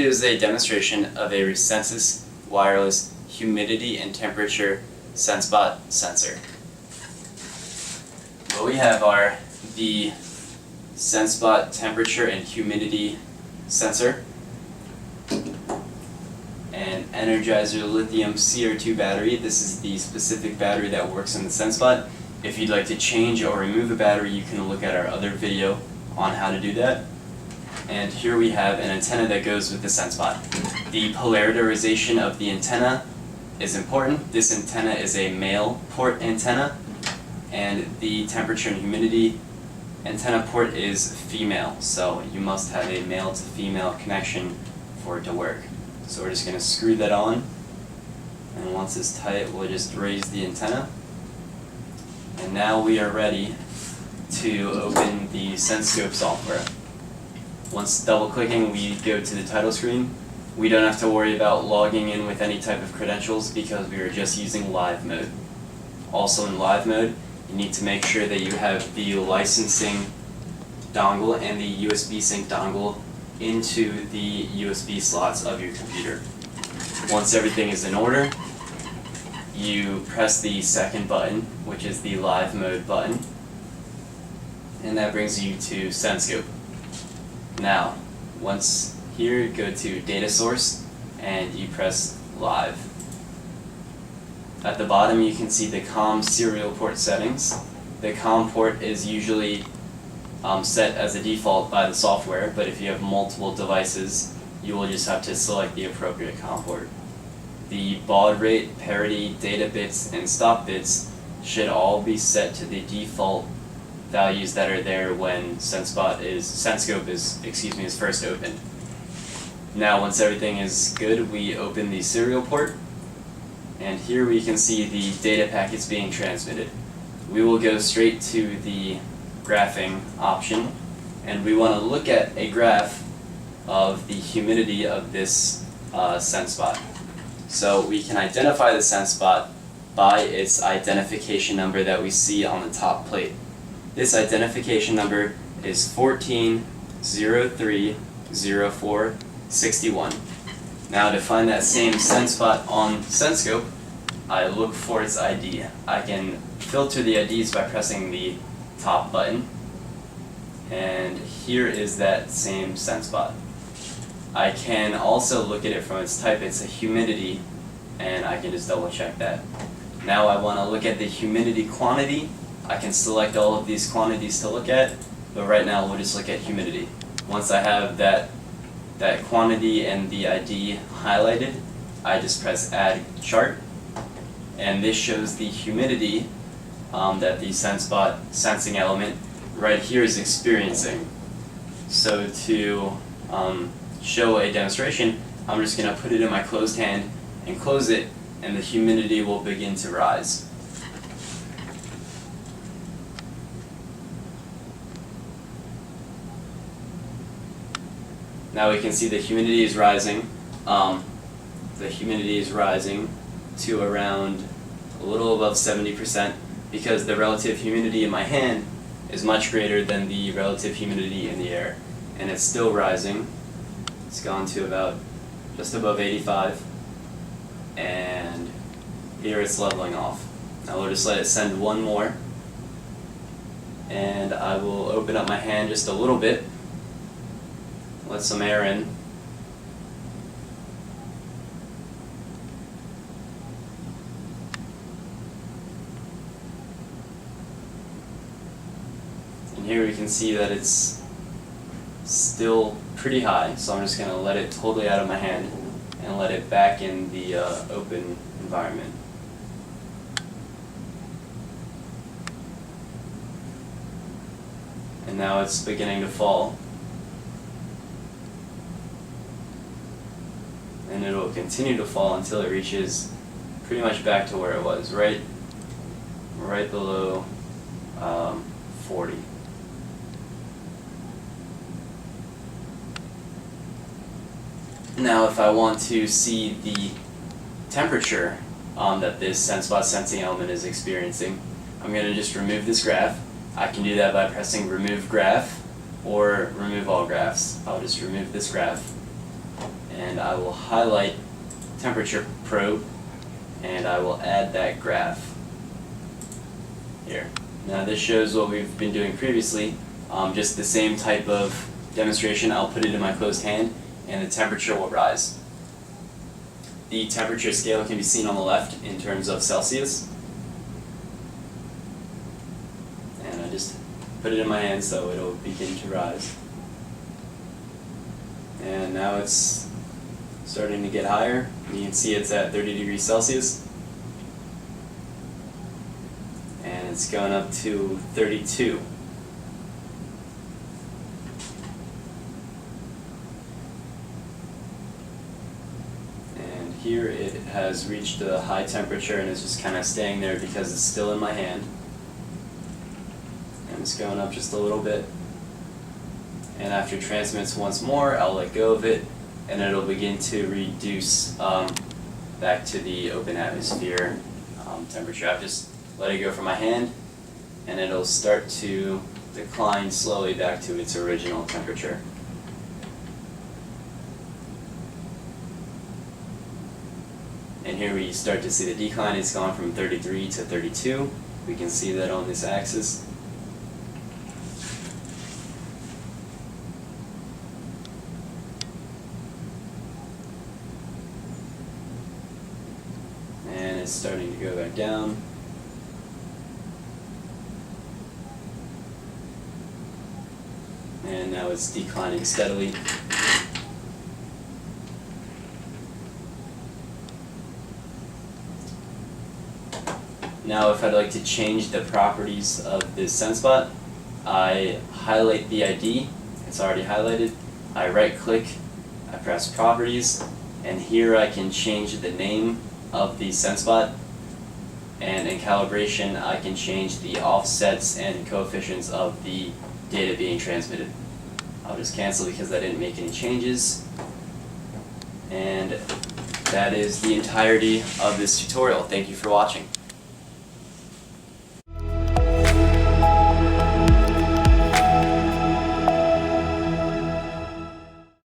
video is a demonstration of a Resensus wireless humidity and temperature SenseBot sensor. What we have are the SenseBot temperature and humidity sensor, an Energizer lithium CR2 battery. This is the specific battery that works in the SenseBot. If you'd like to change or remove a battery, you can look at our other video on how to do that. And here we have an antenna that goes with the SenseBot. The polarization of the antenna is important. This antenna is a male port antenna, and the temperature and humidity antenna port is female. So you must have a male to female connection for it to work. So we're just going to screw that on, and once it's tight, we'll just raise the antenna. And now we are ready to open the SenseScope software. Once double-clicking, we go to the title screen. We don't have to worry about logging in with any type of credentials because we are just using live mode. Also in live mode, you need to make sure that you have the licensing dongle and the USB sync dongle into the USB slots of your computer. Once everything is in order, you press the second button, which is the live mode button, and that brings you to SenseScope. Now, once here, go to data source and you press live. At the bottom you can see the COM serial port settings. The COM port is usually set as a default by the software, but if you have multiple devices, you will just have to select the appropriate COM port. The baud rate, parity, data bits, and stop bits should all be set to the default values that are there when SenseScope is first opened. Now once everything is good, we open the serial port, and here we can see the data packets being transmitted. We will go straight to the graphing option, and we want to look at a graph of the humidity of this SenseBot. So we can identify the SenseBot by its identification number that we see on the top plate. This identification number is 14030461. Now to find that same SenseBot on SenseScope, I look for its ID. I can filter the IDs by pressing the top button, and here is that same SenseBot. I can also look at it from its type. It's a humidity, and I can just double check that. Now I want to look at the humidity quantity. I can select all of these quantities to look at, but right now we'll just look at humidity. Once I have that quantity and the ID highlighted, I just press add chart, and this shows the humidity that the SenseBot sensing element right here is experiencing. So to show a demonstration, I'm just going to put it in my closed hand and close it, and the humidity will begin to rise. Now we can see the humidity is rising. The humidity is rising to around a little above 70% because the relative humidity in my hand is much greater than the relative humidity in the air. And it's still rising. It's gone to about just above 85. And here it's leveling off. Now we'll just let it send one more. And I will open up my hand just a little bit. Let some air in. And here we can see that it's still pretty high, so I'm just going to let it totally out of my hand and let it back in the open environment. And now it's beginning to fall. And it will continue to fall until it reaches pretty much back to where it was, right below 40. Now if I want to see the temperature that this SenseBot sensing element is experiencing, I'm going to just remove this graph. I can do that by pressing remove graph or remove all graphs. I'll just remove this graph. and I will highlight temperature probe, and I will add that graph here. Now this shows what we've been doing previously, just the same type of demonstration. I'll put it in my closed hand and the temperature will rise. The temperature scale can be seen on the left in terms of Celsius. And I just put it in my hand so it'll begin to rise. And now it's starting to get higher. You can see it's at 30 degrees Celsius. And it's going up to 32. And here it has reached a high temperature and it's just kind of staying there because it's still in my hand. And it's going up just a little bit. And after it transmits once more, I'll let go of it and it'll begin to reduce back to the open atmosphere temperature. I've just let it go from my hand and it'll start to decline slowly back to its original temperature. And here we start to see the decline. It's gone from 33 to 32. We can see that on this axis. And it's starting to go back down. And now it's declining steadily. Now if I'd like to change the properties of this SenseBot, I highlight the ID, it's already highlighted, I right click, I press properties, and here I can change the name of the SenseBot, and in calibration I can change the offsets and coefficients of the data being transmitted. I'll just cancel because I didn't make any changes, and that is the entirety of this tutorial. Thank you for watching.